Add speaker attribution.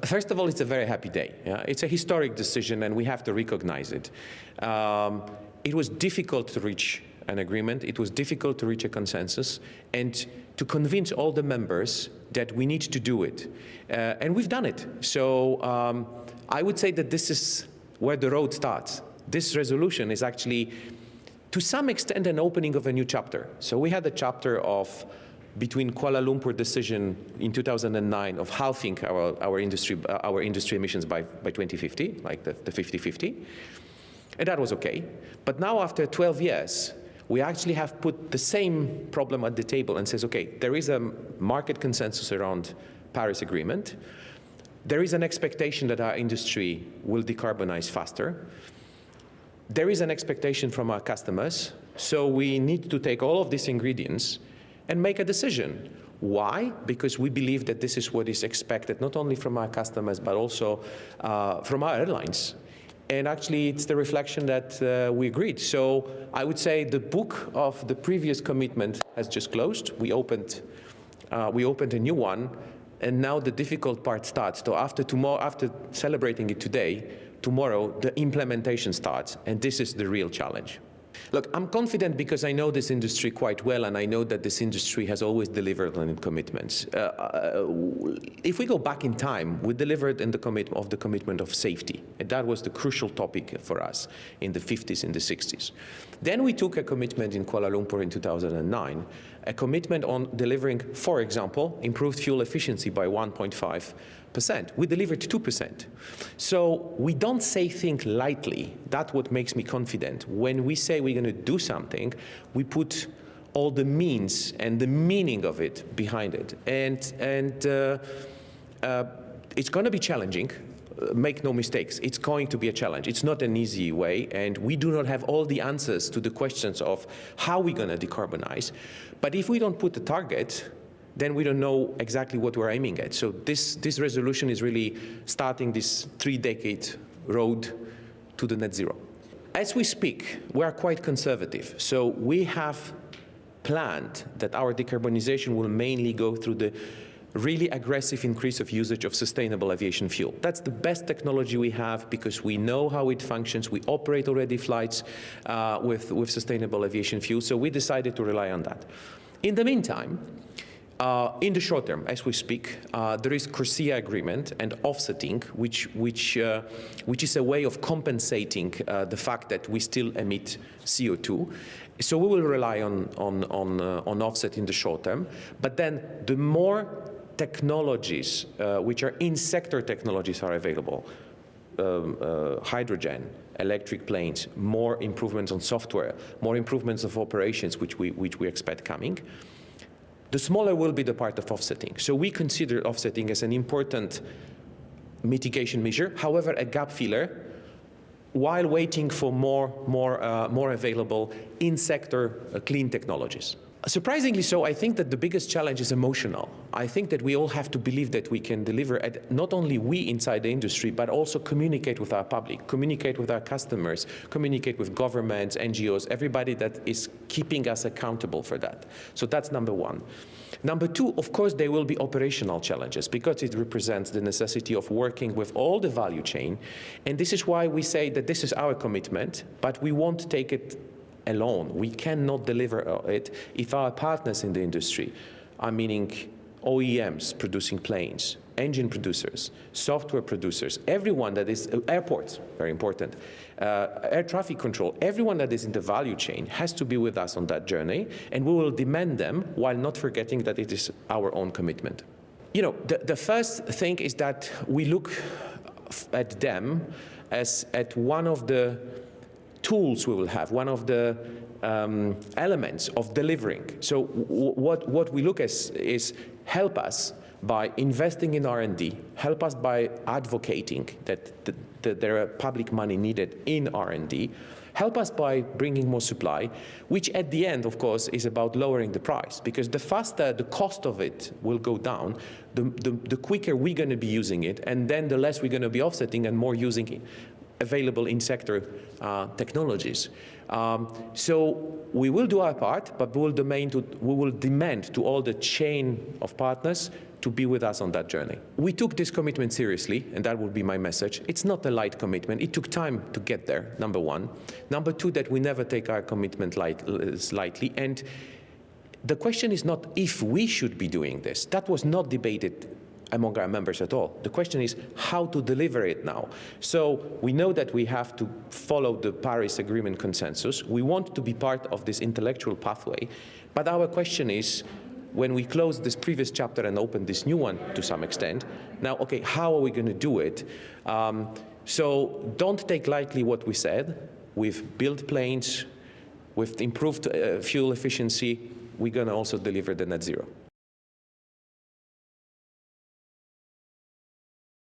Speaker 1: First of all, it's a very happy day. Yeah? It's a historic decision, and we have to recognize it. It was difficult to reach an agreement. It was difficult to reach a consensus and to convince all the members that we need to do it. And we've done it. So I would say that this is where the road starts. This resolution is actually, to some extent, an opening of a new chapter. So we had a chapter of between Kuala Lumpur decision in 2009 of halving our industry emissions by 2050, like the 50-50, and that was okay. But now, after 12 years, we actually have put the same problem at the table and says, okay, there is a market consensus around Paris Agreement. There is an expectation that our industry will decarbonize faster. There is an expectation from our customers, so we need to take all of these ingredients and make a decision. Why? Because we believe that this is what is expected, not only from our customers, but also from our airlines. And actually, it's the reflection that we agreed. So I would say the book of the previous commitment has just closed. We opened a new one, and now the difficult part starts. So after celebrating it today, tomorrow the implementation starts, and this is the real challenge. Look, I'm confident because I know this industry quite well, and I know that this industry has always delivered on its commitments. If we go back in time, we delivered in the commitment of safety, and that was the crucial topic for us in the 50s and the 60s. Then we took a commitment in Kuala Lumpur in 2009, a commitment on delivering, for example, improved fuel efficiency by 1.5%. We delivered 2%. So we don't say things lightly. That's what makes me confident. When we say we're going to do something, we put all the means and the meaning of it behind it. And it's going to be challenging. Make no mistakes, it's going to be a challenge. It's not an easy way, and we do not have all the answers to the questions of how we're going to decarbonize. But if we don't put a target, then we don't know exactly what we're aiming at. So this resolution is really starting this 3-decade road to the net zero. As we speak, we are quite conservative. So we have planned that our decarbonization will mainly go through the really aggressive increase of usage of sustainable aviation fuel. That's the best technology we have because we know how it functions. We operate already flights with sustainable aviation fuel, so we decided to rely on that. In the meantime, in the short term, as we speak, there is CORSIA agreement and offsetting, which is a way of compensating the fact that we still emit CO2. So we will rely on offset in the short term. But then the more technologies which are in-sector technologies are available, hydrogen, electric planes, more improvements on software, more improvements of operations which we expect coming, the smaller will be the part of offsetting. So we consider offsetting as an important mitigation measure, however, a gap filler, while waiting for more available in-sector clean technologies. Surprisingly so, I think that the biggest challenge is emotional. I think that we all have to believe that we can deliver, not only we inside the industry, but also communicate with our public, communicate with our customers, communicate with governments, NGOs, everybody that is keeping us accountable for that. So that's number one. Number two, of course, there will be operational challenges because it represents the necessity of working with all the value chain. And this is why we say that this is our commitment, but we won't take it alone. We cannot deliver it if our partners in the industry, meaning OEMs producing planes, engine producers, software producers, everyone that is, airports, very important, air traffic control, everyone that is in the value chain has to be with us on that journey, and we will demand them while not forgetting that it is our own commitment. You know, the first thing is that we look at them as at one of the tools we will have, one of the elements of delivering. So what we look at is help us by investing in R&D, help us by advocating that there are public money needed in R&D, help us by bringing more supply, which at the end, of course, is about lowering the price, because the faster the cost of it will go down, the quicker we're going to be using it, and then the less we're going to be offsetting and more using it. available in sector technologies. So we will do our part, but we will demand to all the chain of partners to be with us on that journey. We took this commitment seriously, and that would be my message. It's not a light commitment. It took time to get there, number one. Number two, that we never take our commitment lightly. And the question is not if we should be doing this. That was not debated among our members at all. The question is how to deliver it now. So we know that we have to follow the Paris Agreement consensus. We want to be part of this intellectual pathway. But our question is, when we close this previous chapter and open this new one to some extent, now, okay, how are we going to do it? So don't take lightly what we said. We've built planes, we've improved fuel efficiency. We're going to also deliver the net zero.